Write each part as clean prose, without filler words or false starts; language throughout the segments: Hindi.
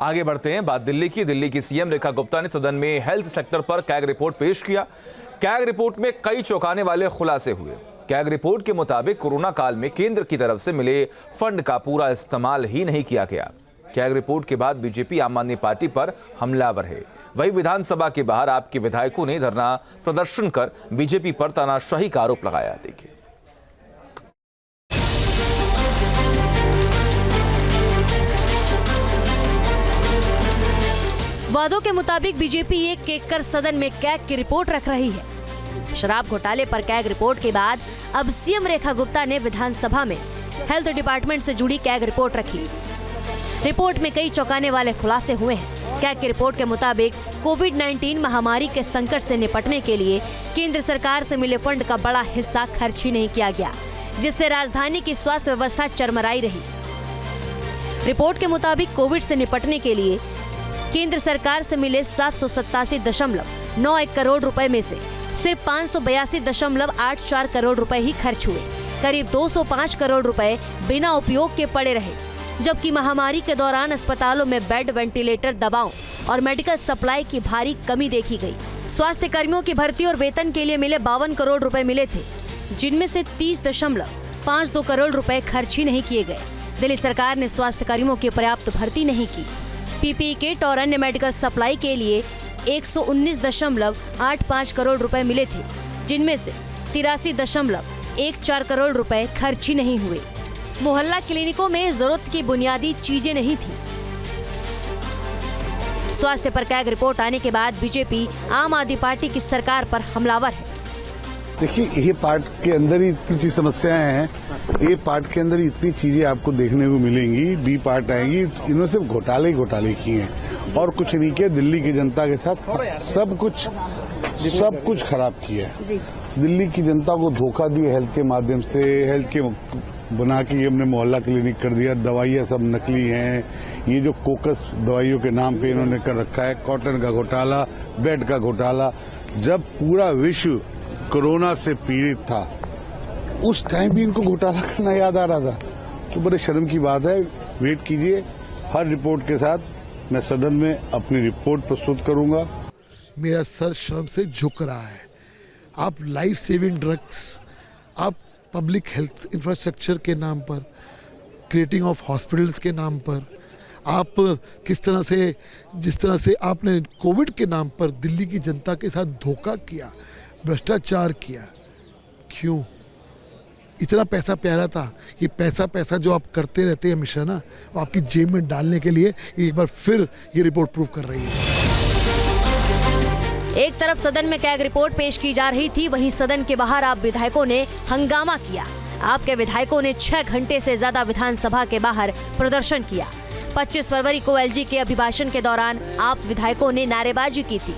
आगे बढ़ते हैं, बात दिल्ली की सीएम रेखा गुप्ता ने सदन में हेल्थ सेक्टर पर कैग रिपोर्ट पेश किया। कैग रिपोर्ट में कई चौंकाने वाले खुलासे हुए। कैग रिपोर्ट के मुताबिक कोरोना काल में केंद्र की तरफ से मिले फंड का पूरा इस्तेमाल ही नहीं किया गया। कैग रिपोर्ट के बाद बीजेपी आम आदमी पार्टी पर हमलावर है। वही विधानसभा के बाहर आपके विधायकों ने धरना प्रदर्शन कर बीजेपी पर तानाशाही का आरोप लगाया। देखिए, वादों के मुताबिक बीजेपी एक एक कर सदन में कैग की रिपोर्ट रख रही है। शराब घोटाले पर कैग रिपोर्ट के बाद अब सीएम रेखा गुप्ता ने विधानसभा में हेल्थ डिपार्टमेंट से जुड़ी कैग रिपोर्ट रखी। रिपोर्ट में कई चौंकाने वाले खुलासे हुए हैं। कैग की रिपोर्ट के मुताबिक कोविड-19 महामारी के संकट से निपटने के लिए केंद्र सरकार से मिले फंड का बड़ा हिस्सा खर्च ही नहीं किया गया, जिससे राजधानी की स्वास्थ्य व्यवस्था चरमराई रही। रिपोर्ट के मुताबिक कोविड से निपटने के लिए केंद्र सरकार से मिले 787.91 करोड़ रुपए में से सिर्फ 582.84 करोड़ रुपए ही खर्च हुए। करीब 205 करोड़ रुपए बिना उपयोग के पड़े रहे, जबकि महामारी के दौरान अस्पतालों में बेड, वेंटिलेटर, दवाओं और मेडिकल सप्लाई की भारी कमी देखी गई। स्वास्थ्य कर्मियों की भर्ती और वेतन के लिए मिले 52 करोड़ रुपए मिले थे, जिनमें से 30.52 करोड़ रुपए खर्च ही नहीं किए गए। दिल्ली सरकार ने स्वास्थ्य कर्मियों की पर्याप्त भर्ती नहीं की। पीपीई किट और अन्य मेडिकल सप्लाई के लिए 119.85 करोड़ रुपए मिले थे, जिनमें से 83.14 करोड़ रुपए खर्च ही नहीं हुए। मोहल्ला क्लिनिकों में जरूरत की बुनियादी चीजें नहीं थी। स्वास्थ्य पर कैग रिपोर्ट आने के बाद बीजेपी आम आदमी पार्टी की सरकार पर हमलावर है। देखिए, ये पार्ट के अंदर ही इतनी समस्याएं हैं, ए पार्ट के अंदर इतनी चीजें आपको देखने को मिलेंगी, बी पार्ट आएंगी। इन्होंने सिर्फ घोटाले ही घोटाले किए हैं और कुछ नहीं किया। दिल्ली की जनता के साथ सब कुछ खराब किया है। दिल्ली की जनता को धोखा दिया हेल्थ के माध्यम से। हेल्थ के बना के हमने मोहल्ला क्लिनिक कर दिया। दवाइयां सब नकली हैं। ये जो कोकस दवाइयों के नाम पे इन्होंने कर रखा है। कॉटन का घोटाला, बेड का घोटाला। जब पूरा विश्व कोरोना से पीड़ित था, उस टाइम भी इनको घोटाला करना याद आ रहा था। तो बड़े शर्म की बात है। वेट कीजिए, हर रिपोर्ट के साथ मैं सदन में अपनी रिपोर्ट प्रस्तुत करूंगा। मेरा सर शर्म से झुक रहा है। आप लाइफ सेविंग ड्रग्स, आप पब्लिक हेल्थ इंफ्रास्ट्रक्चर के नाम पर, क्रिएटिंग ऑफ हॉस्पिटल्स के नाम पर, आप जिस तरह से आपने कोविड के नाम पर दिल्ली की जनता के साथ धोखा किया, भ्रष्टाचार किया। क्यों? इतना पैसा प्यारा था। ये पैसा जो आप करते रहते हैं हमेशा ना, आपकी जेब में डालने के लिए एक बार फिर ये रिपोर्ट प्रूव कर रही है। एक तरफ सदन में कैग रिपोर्ट पेश की जा रही थी, वहीं सदन के बाहर आप विधायकों ने हंगामा किया। आपके विधायकों ने 6 घंटे से ज्यादा विधानसभा के बाहर प्रदर्शन किया। 25 फरवरी को एलजी के अभिभाषण के दौरान आप विधायकों ने नारेबाजी की थी,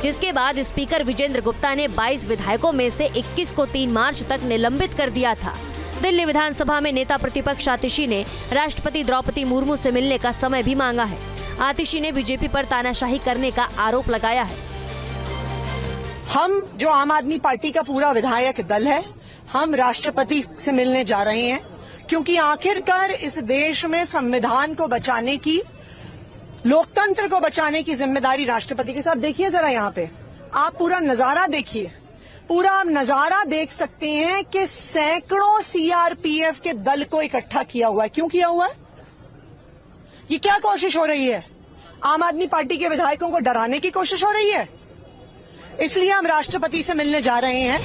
जिसके बाद स्पीकर विजेंद्र गुप्ता ने 22 विधायकों में से 21 को 3 मार्च तक निलंबित कर दिया था। दिल्ली विधानसभा में नेता प्रतिपक्ष आतिशी ने राष्ट्रपति द्रौपदी मुर्मू से मिलने का समय भी मांगा है। आतिशी ने बीजेपी पर तानाशाही करने का आरोप लगाया है। हम जो आम आदमी पार्टी का पूरा विधायक दल है, हम राष्ट्रपति से मिलने जा रहे हैं, क्योंकि आखिरकार इस देश में संविधान को बचाने की, लोकतंत्र को बचाने की जिम्मेदारी राष्ट्रपति के साथ। देखिए जरा यहाँ पे आप पूरा नजारा देखिए। पूरा आप नजारा देख सकते हैं कि सैकड़ों सीआरपीएफ के दल को इकट्ठा किया हुआ है। क्यों किया हुआ है? ये क्या कोशिश हो रही है? आम आदमी पार्टी के विधायकों को डराने की कोशिश हो रही है। इसलिए हम राष्ट्रपति से मिलने जा रहे हैं।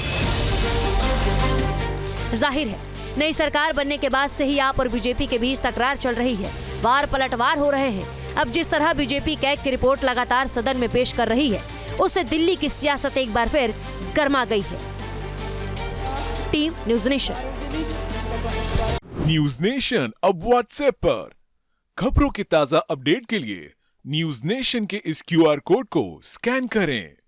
जाहिर है, नई सरकार बनने के बाद से ही आप और बीजेपी के बीच तकरार चल रही है, वार पलटवार हो रहे हैं। अब जिस तरह बीजेपी कैग की रिपोर्ट लगातार सदन में पेश कर रही है, उससे दिल्ली की सियासत एक बार फिर गर्मा गई है। Team news nation. News nation अब व्हाट्सएप पर खबरों की ताजा अपडेट के लिए न्यूज़ नेशन के इस QR कोड को स्कैन करें।